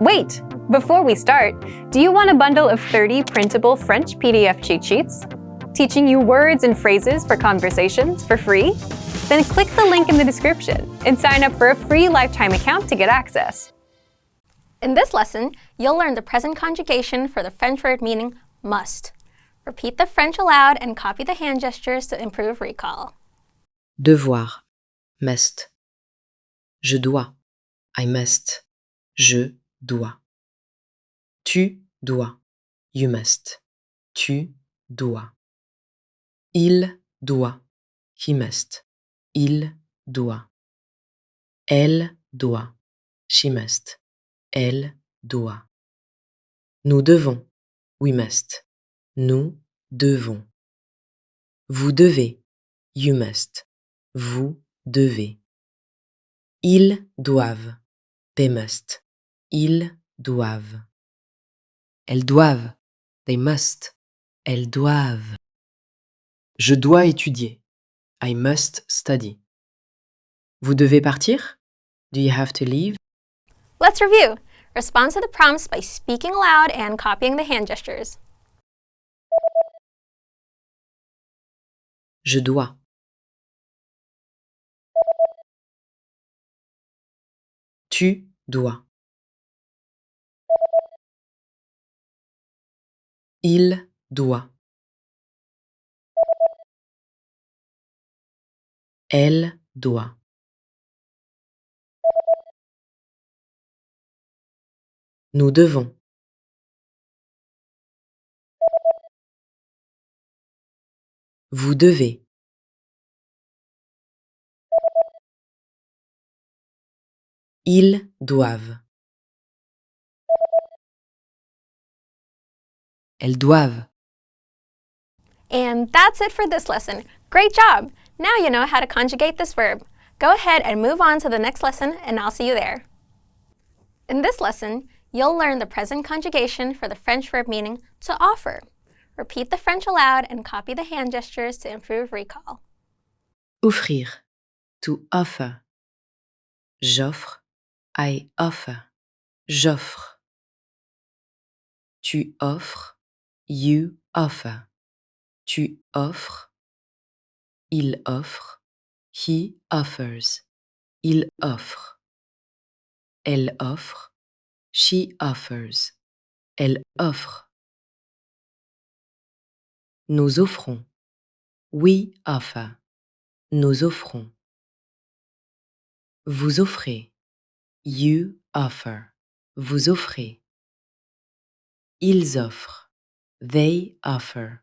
Wait! Before we start, do you want a bundle of 30 printable French PDF cheat sheets? Teaching you words and phrases for conversations for free? Then click the link in the description and sign up for a free lifetime account to get access. In this lesson, you'll learn the present conjugation for the French word meaning must. Repeat the French aloud and copy the hand gestures to improve recall. Devoir, must. Je dois, I must. Je dois. Tu dois, you must. Tu dois. Il doit, he must. Il doit. Elle doit, she must. Elle doit. Nous devons, we must. Nous devons. Vous devez, you must. Vous devez. Ils doivent, they must. Ils doivent. Elles doivent, they must. Elles doivent. Je dois étudier, I must study. Vous devez partir? Do you have to leave? Let's review. Respond to the prompts by speaking aloud and copying the hand gestures. Je dois. Tu dois. Il doit. Elle doit. Nous devons. Vous devez. Ils doivent. Elles doivent. And that's it for this lesson. Great job! Now you know how to conjugate this verb. Go ahead and move on to the next lesson, and I'll see you there. In this lesson, you'll learn the present conjugation for the French verb meaning to offer. Repeat the French aloud and copy the hand gestures to improve recall. Offrir, to offer. J'offre, I offer. J'offre. Tu offres, you offer. Tu offres. Il offre, he offers. Il offre. Elle offre, she offers. Elle offre. Nous offrons, we offer. Nous offrons. Vous offrez, you offer. Vous offrez. Ils offrent, they offer.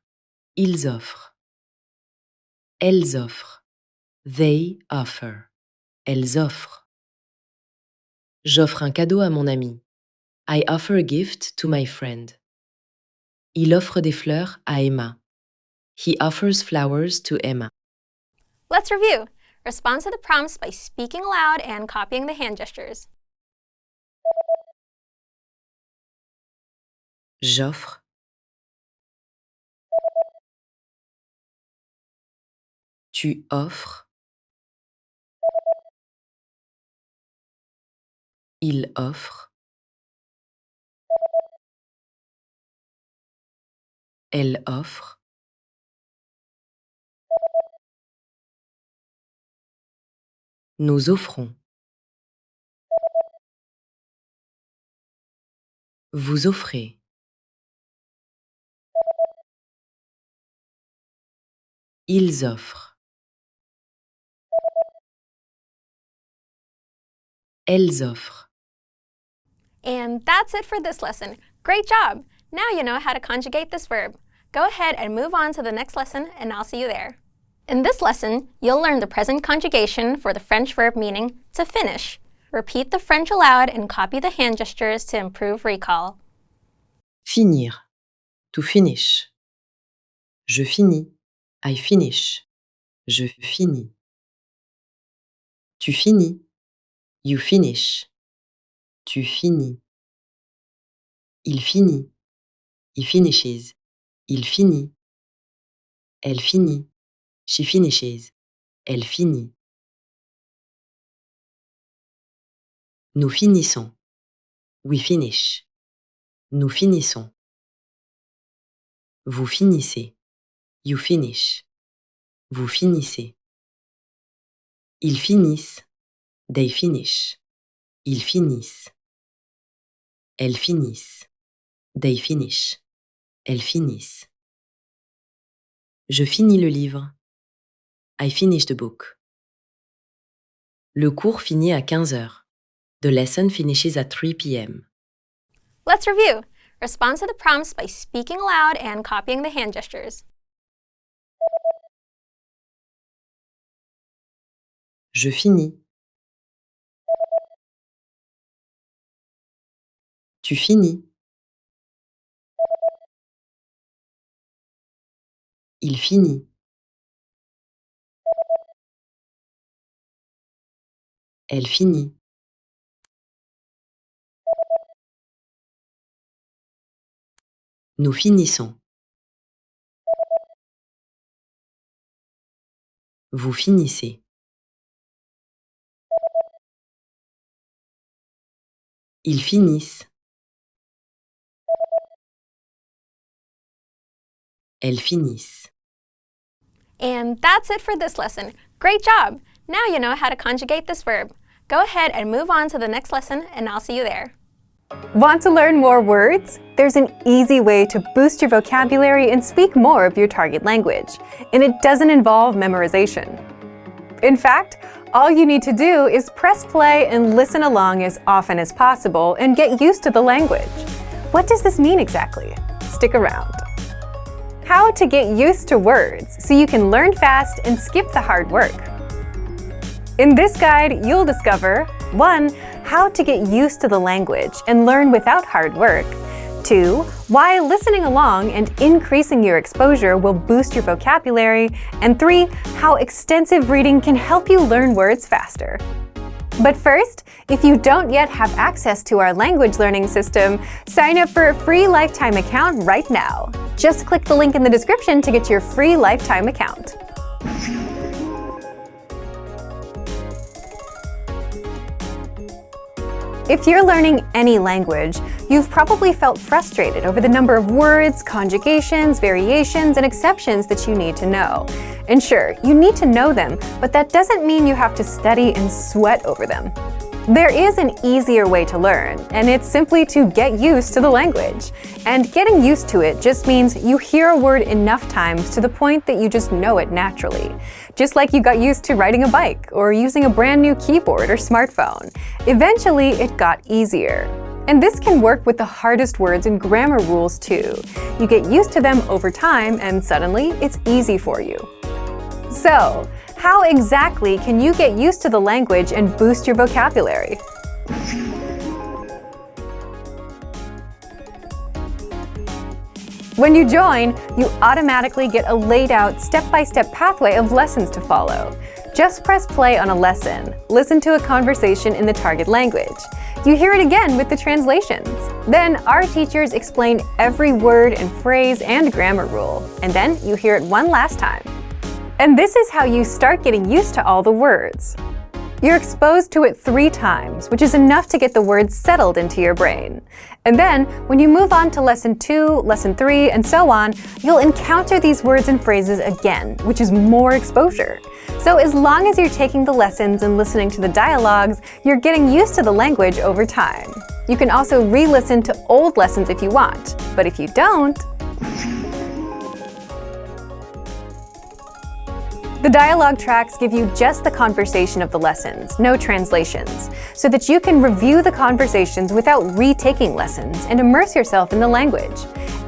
Ils offrent. Elles offrent, they offer. Elles offrent. J'offre un cadeau à mon ami. I offer a gift to my friend. Il offre des fleurs à Emma. He offers flowers to Emma. Let's review. Respond to the prompts by speaking aloud and copying the hand gestures. J'offre. Tu offres. Il offre. Elle offre. Nous offrons. Vous offrez. Ils offrent. Elles offrent. And that's it for this lesson. Great job! Now you know how to conjugate this verb. Go ahead and move on to the next lesson, and I'll see you there. In this lesson, you'll learn the present conjugation for the French verb meaning to finish. Repeat the French aloud and copy the hand gestures to improve recall. Finir, to finish. Je finis, I finish. Je finis. Tu finis, you finish. Tu finis. Il finit, he finishes. Il finit. Elle finit, she finishes. Elle finit. Nous finissons. We finish. Nous finissons. Vous finissez. You finish. Vous finissez. Ils finissent. They finish. Ils finissent. Elles finissent. They finish. Elles finissent. Je finis le livre. I finish the book. Le cours finit à 15 heures. The lesson finishes at 3 p.m. Let's review. Respond to the prompts by speaking aloud and copying the hand gestures. Je finis. Tu finis. Il finit. Elle finit. Nous finissons. Vous finissez. Ils finissent. Elles finissent. And that's it for this lesson. Great job! Now you know how to conjugate this verb. Go ahead and move on to the next lesson, and I'll see you there. Want to learn more words? There's an easy way to boost your vocabulary and speak more of your target language, and it doesn't involve memorization. In fact, all you need to do is press play and listen along as often as possible and get used to the language. What does this mean exactly? Stick around. How to get used to words so you can learn fast and skip the hard work. In this guide, you'll discover 1. How to get used to the language and learn without hard work. 2. Why listening along and increasing your exposure will boost your vocabulary. And 3. How extensive reading can help you learn words faster. But first, if you don't yet have access to our language learning system, sign up for a free lifetime account right now. Just click the link in the description to get your free lifetime account. If you're learning any language, you've probably felt frustrated over the number of words, conjugations, variations, and exceptions that you need to know. And sure, you need to know them, but that doesn't mean you have to study and sweat over them. There is an easier way to learn, and it's simply to get used to the language. And getting used to it just means you hear a word enough times to the point that you just know it naturally. Just like you got used to riding a bike or using a brand new keyboard or smartphone. Eventually, it got easier. And this can work with the hardest words and grammar rules too. You get used to them over time and suddenly it's easy for you. So, how exactly can you get used to the language and boost your vocabulary? When you join, you automatically get a laid-out step-by-step pathway of lessons to follow. Just press play on a lesson, listen to a conversation in the target language. You hear it again with the translations. Then our teachers explain every word and phrase and grammar rule, and then you hear it one last time. And this is how you start getting used to all the words. You're exposed to it 3 times, which is enough to get the words settled into your brain. And then, when you move on to lesson 2, lesson 3, and so on, you'll encounter these words and phrases again, which is more exposure. So as long as you're taking the lessons and listening to the dialogues, you're getting used to the language over time. You can also re-listen to old lessons if you want, but if you don't, the dialogue tracks give you just the conversation of the lessons, no translations, so that you can review the conversations without retaking lessons and immerse yourself in the language.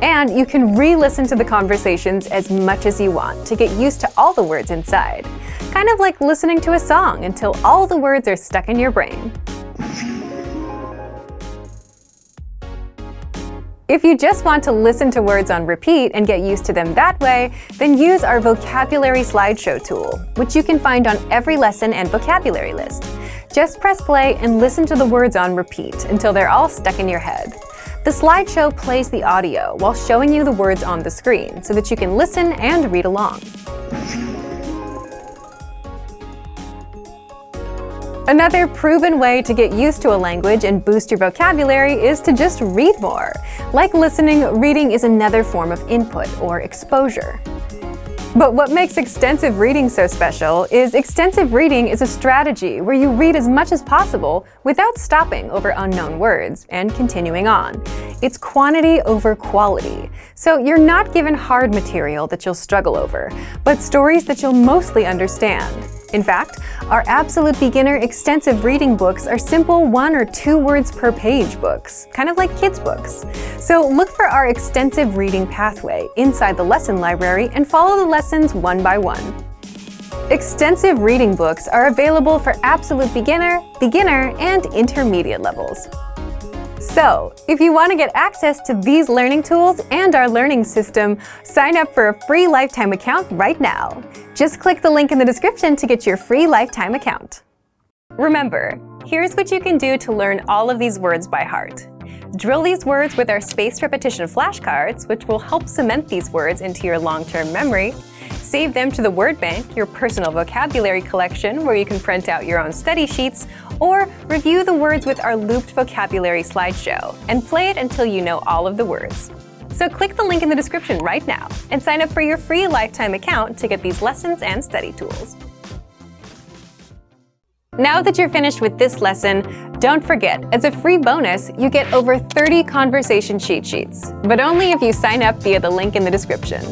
And you can re-listen to the conversations as much as you want to get used to all the words inside. Kind of like listening to a song until all the words are stuck in your brain. If you just want to listen to words on repeat and get used to them that way, then use our vocabulary slideshow tool, which you can find on every lesson and vocabulary list. Just press play and listen to the words on repeat until they're all stuck in your head. The slideshow plays the audio while showing you the words on the screen so that you can listen and read along. Another proven way to get used to a language and boost your vocabulary is to just read more. Like listening, reading is another form of input or exposure. But what makes extensive reading so special is extensive reading is a strategy where you read as much as possible without stopping over unknown words and continuing on. It's quantity over quality. So you're not given hard material that you'll struggle over, but stories that you'll mostly understand. In fact, our Absolute Beginner extensive reading books are simple 1 or 2 words per page books, kind of like kids' books. So look for our extensive reading pathway inside the lesson library and follow the lessons one by one. Extensive reading books are available for Absolute Beginner, Beginner, and Intermediate levels. So, if you want to get access to these learning tools and our learning system, sign up for a free lifetime account right now. Just click the link in the description to get your free lifetime account. Remember, here's what you can do to learn all of these words by heart. Drill these words with our spaced repetition flashcards, which will help cement these words into your long-term memory. Save them to the word bank, your personal vocabulary collection, where you can print out your own study sheets, or review the words with our looped vocabulary slideshow, and play it until you know all of the words. So click the link in the description right now and sign up for your free lifetime account to get these lessons and study tools. Now that you're finished with this lesson, don't forget, as a free bonus, you get over 30 conversation cheat sheets, but only if you sign up via the link in the description.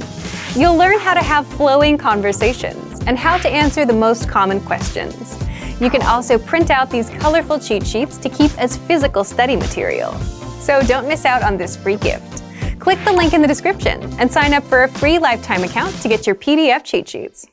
You'll learn how to have flowing conversations and how to answer the most common questions. You can also print out these colorful cheat sheets to keep as physical study material. So don't miss out on this free gift. Click the link in the description and sign up for a free lifetime account to get your PDF cheat sheets.